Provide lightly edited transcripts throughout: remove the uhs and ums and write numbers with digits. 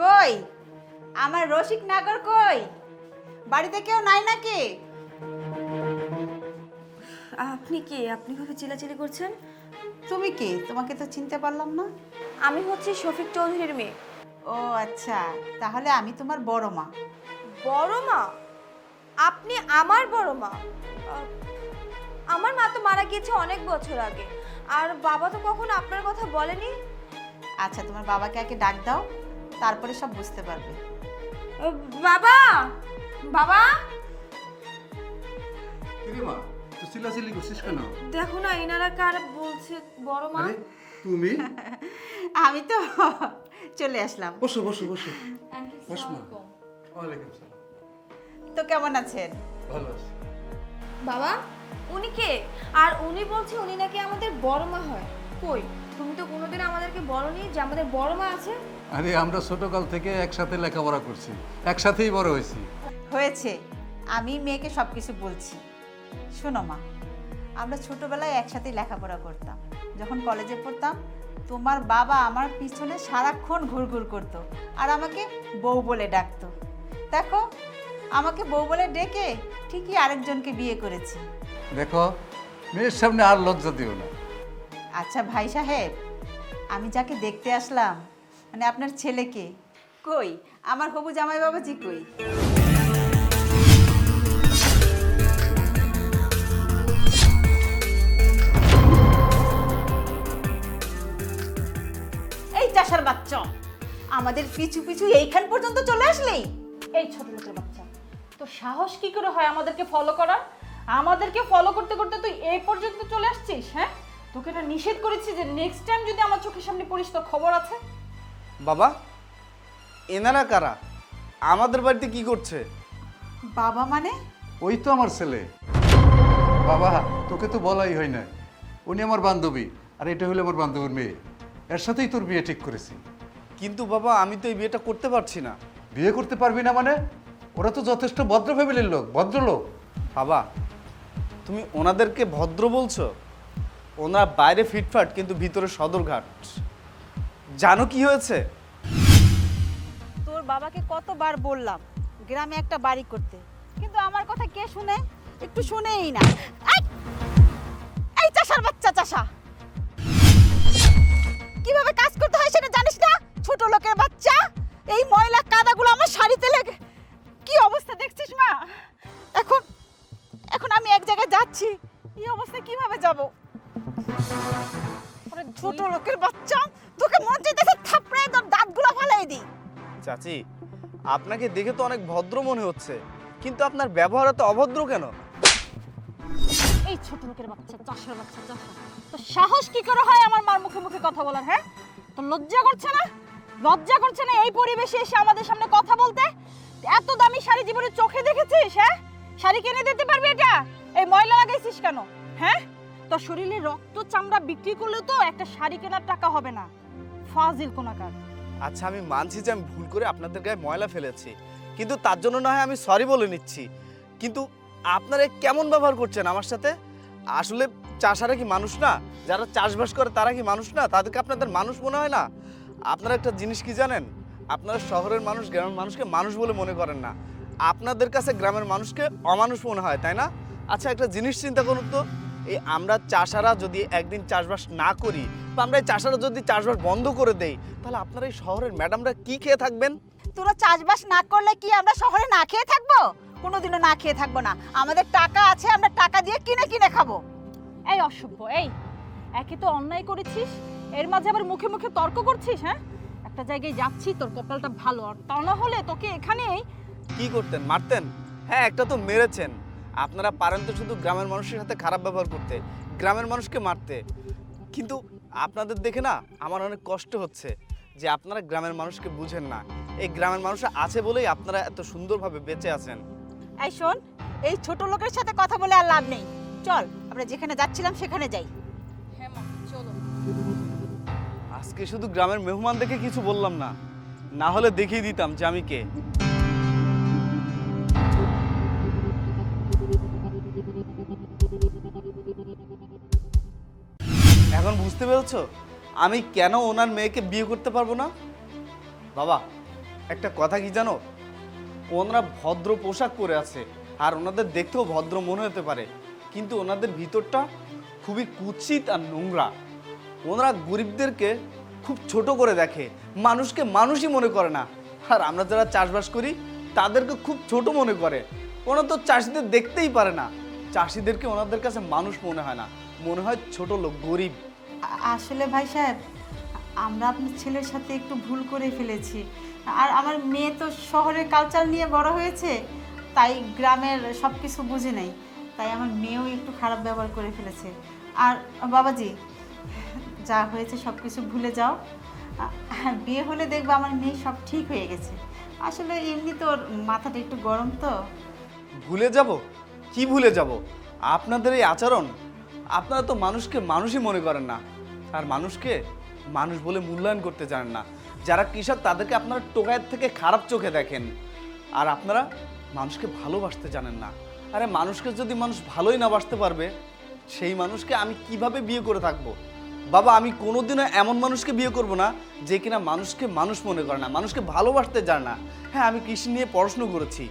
কই আমার রসিক নাগর কই? বাড়িতে কেউ নাই নাকি? আপনি কে? আপনি ভাবে চিল্লাচিল্লি করছেন? তুমি কে? তোমাকে তো চিনতে পারলাম না। আমি হচ্ছি শফিক চৌধুরীর মেয়ে। ও আচ্ছা, তাহলে আমি তোমার বড় মা। বড় মা? আপনি আমার বড় মা? আহ, আমার মা তো মারা গিয়েছে অনেক বছর আগে, আর বাবা তো কখনো আপনার কথা বলেনি। আচ্ছা, তোমার বাবাকে আগে ডাক দাও, তারপরে সব বুঝতে পারবে। বাবা, বাবা, কিরে মা, তুই চিল্লাচিল্লি করছিস কেন? দেখো না এনারা কার বলছে বড় মা। আরে তুমি? আমি তো চলে আসলাম। বসো বসো বসো। বস মা। ওয়ালাইকুম সালাম। তো কেমন আছেন? ভালো আছি। বাবা, উনি কে? আর উনি বলছে উনি নাকি আমাদের বড় মা হয়। কই, তুমি তো কোনোদিন আমাদেরকে বলনি যে আমাদের বড় মা আছে। আরে আমরা ছোটকাল থেকে একসাথে লেখাপড়া করছি, একসাথেই বড় হয়েছি। হয়েছে, আমি মেয়েকে সব কিছু বলছি। শোনো মা, আমরা ছোটবেলায় একসাথে লেখাপড়া করতাম। যখন কলেজে পড়তাম, তোমার বাবা আমার পিছনে সারাক্ষণ ঘুরঘুর করতো আর আমাকে বউ বলে ডাকতো। দেখো, আমাকে বউ বলে ডেকে ঠিকই আরেকজনকে বিয়ে করেছি। দেখো, মেয়ের সামনে আর লজ্জা দিও না। আচ্ছা ভাই সাহেব, আমি যাকে দেখতে আসলাম, মানে আপনার ছেলেকে, কই আমার হবু জামাই বাবাজি কই? এই চাষার বাচ্চা, আমাদের পিছু পিছু এইখান পর্যন্ত চলে আসলেই? এই ছোট লোকের বাচ্চা, তো সাহস কি করে হয় আমাদেরকে ফলো করার? আমাদেরকে ফলো করতে করতে তুই এই পর্যন্ত চলে আসছিস? হ্যাঁ, তোকে না নিষেধ করেছি যে নেক্সট টাইম যদি আমার চোখের সামনে পড়িস তো খবর আছে। বাবা, এনারা কারা? আমাদের বাড়িতে কি করছে? বাবা মানে? ওই তো আমার ছেলে। বাবা, তোকে তো বলাই হয় না, উনি আমার বান্ধবী, আর এটা হলো আমার বান্ধবীর মেয়ে। এর সাথেই তোর বিয়ে ঠিক করেছি। কিন্তু বাবা, আমি তো এই বিয়েটা করতে পারছি না। বিয়ে করতে পারবি না মানে? ওরা তো যথেষ্ট ভদ্র ফ্যামিলির লোক, ভদ্রলোক। বাবা, তুমি ওনাদেরকে ভদ্র বলছো? ওনারা বাইরে ফিটফাট কিন্তু ভিতরে সদরঘাট। জানো কি হয়েছে? তোর বাবাকে কতবার বললাম গ্রামে একটা বাড়ি করতে, কিন্তু আমার কথা কে শুনে? একটু শুনেই না। এই! এই চাষার বাচ্চা চাষা, কিভাবে কাজ করতে হয় সেটা জানিস না? ছোট লোকের বাচ্চা, এই ময়লা কাদাগুলো আমার শাড়িতে লেগে কি অবস্থা দেখছিস মা? এখন এখন আমি এক জায়গায় যাচ্ছি, এই অবস্থা কিভাবে যাব? ছোট লোকের বাচ্চা, তোকে মন চাইতেছে থাপড়ে তোর দাঁতগুলো ফালাই দিই। চাচি, আপনাকে দেখে তো অনেক ভদ্র মনে হচ্ছে, কিন্তু আপনার ব্যবহার এত অভদ্র কেন? এই ছোট লোকের বাচ্চা, চাষের বাচ্চা, চাষা, তো সাহস কি করে হয় আমার মার মুখে মুখে কথা বলার? হ্যাঁ, তো লজ্জা করছে না? লজ্জা করছে না এই পরিবেশে এসে আমাদের সামনে কথা বলতে? এত দামি শাড়ি জীবনে চোখে দেখেছিস? হ্যাঁ, শাড়ি কিনে দিতে পারবি এটা? এই ময়লা লাগাইছিস কেন? হ্যাঁ, তোর শরীরে রক্ত চামড়া বিক্রি করলেও তো একটা শাড়ি কেনার টাকা হবে না। ফাজিল কোনাকার। আচ্ছা, আমি মানছি যে আমি ভুল করে আপনাদের গায়ে ময়লা ফেলেছি, কিন্তু তার জন্য না হয় আমি সরি বলে নিচ্ছি। কিন্তু আপনারা কেমন ব্যবহার করছেন আমার সাথে? আসলে চাষারা কি মানুষ না? যারা চাষবাস করে তারা কি মানুষ না? তাদেরকে আপনাদের মানুষ মনে হয় না? আপনারা একটা জিনিস কি জানেন? আপনারা শহরের মানুষ গ্রামের মানুষকে মানুষ বলে মনে করেন না। আপনাদের কাছে গ্রামের মানুষকে অমানুষ মনে হয়, তাই না? আচ্ছা, একটা জিনিস চিন্তা করুন তো, এই আমরা চাষারা যদি একদিন চাষবাস না করি, বা আমরা এই চাষারা যদি চাষবাস বন্ধ করে দেই, তাহলে আপনারা এই শহরের ম্যাডামরা কি খেয়ে থাকবেন? তোরা চাষবাস না করলে কি আমরা শহরে না খেয়ে থাকবো? কোনোদিনও না খেয়ে থাকবো না। আমাদের টাকা আছে, আমরা টাকা দিয়ে কিনে কিনে খাবো। এই অসভ্য, এই একে তো অন্যায় করেছিস, এর মাঝে আবার মুখে মুখে তর্ক করছিস। হ্যাঁ, একটা জায়গায় যাচ্ছি, তোর কপালটা ভালো, আর তা না হলে তোকে এখানেই। কি করতেন? মারতেন? হ্যাঁ, একটা তো মেরেছেন। আপনারা পারেন তো শুধু গ্রামের মানুষের সাথে খারাপ ব্যবহার করতে, গ্রামের মানুষকে মারতে। কিন্তু আপনাদের দেখে না আমার অনেক কষ্ট হচ্ছে যে আপনারা গ্রামের মানুষকে বুঝেন না। এই গ্রামের মানুষ আছে বলেই আপনারা এত সুন্দরভাবে বেঁচে আছেন। এই শোন, এই ছোট লোকের সাথে কথা বলে আর লাভ নেই। চল, আমরা যেখানে যাচ্ছিলাম সেখানে যাই। হ্যাঁ মা, চলো। আজকে শুধু গ্রামের মেহমান দেখে কিছু বললাম না, না হলে দেখিয়ে দিতাম যে আমি কে। এখন বুঝতে পেরেছো আমি কেন ওনার মেয়েকে বিয়ে করতে পারবো না? বাবা একটা কথা কি জানো, ওনারা ভদ্র পোশাক পরে আছে আর ওনাদের দেখতেও ভদ্র মনে হতে পারে, কিন্তু ওনাদের ভিতরটা খুবই কুৎসিত আর নোংরা। ওনারা গরিবদেরকে খুব ছোট করে দেখে, মানুষকে মানুষই মনে করে না। আর আমরা যারা চাষবাস করি তাদেরকে খুব ছোট মনে করে। ওনারা তো চাষিদের দেখতেই পারে না, চাষিদেরকে ওনাদের কাছে মানুষ মনে হয় না, মনে হয় ছোট লোক, গরিব। আসলে ভাই সাহেব, আমরা আপনার ছেলের সাথে একটু ভুল করে ফেলেছি। আর আমার মেয়ে তো শহরের কালচার নিয়ে বড় হয়েছে, তাই গ্রামের সব কিছু বুঝে নেই, তাই আমার মেয়েও একটু খারাপ ব্যবহার করে ফেলেছে। আর বাবাজি, যা হয়েছে সব কিছু ভুলে যাও। বিয়ে হলে দেখবে আমার মেয়ে সব ঠিক হয়ে গেছে। আসলে এমনি তোর মাথাটা একটু গরম তো। ভুলে যাব? কি ভুলে যাব? আপনাদের এই আচরণ, আপনারা তো মানুষকে মানুষই মনে করেন না, আর মানুষকে মানুষ বলে মূল্যায়ন করতে জানেন না। যারা কৃষক তাদেরকে আপনারা টোকাইয়ের থেকে খারাপ চোখে দেখেন, আর আপনারা মানুষকে ভালোবাসতে জানেন না। আরে মানুষকে যদি মানুষ ভালোই না বাসতে পারবে, সেই মানুষকে আমি কিভাবে বিয়ে করে থাকবো? বাবা, আমি কোনোদিনও এমন মানুষকে বিয়ে করব না যে কিনা মানুষকে মানুষ মনে করে না, মানুষকে ভালোবাসতে জানে না। হ্যাঁ, আমি কৃষি নিয়ে পড়াশুনো করেছি,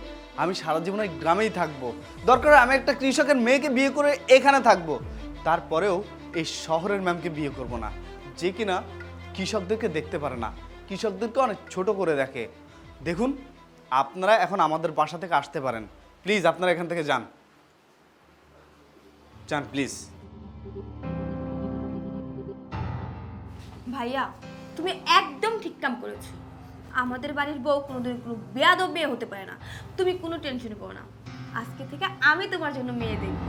আমি সারা জীবন এই গ্রামেই থাকবো, দরকার হয় আমি একটা কৃষকের মেয়েকে বিয়ে করে এখানে থাকবো, তারপরেও এই শহরের ম্যামকে বিয়ে করব না, যে কিনা কৃষকদেরকে দেখতে পারে না, কৃষকদেরকে অনেক ছোট করে দেখে। দেখুন, আপনারা এখন আমাদের বাসা থেকে আসতে পারেন, প্লিজ আপনারা এখান থেকে যান, যান প্লিজ। ভাইয়া, তুমি একদম ঠিক কাম করেছো। আমাদের বাড়ির বউ কোনোদিন কোনো বেয়াদব মেয়ে হতে পারে না। তুমি কোনো টেনশন করো না, আজকে থেকে আমি তোমার জন্য মেয়ে দেখবো।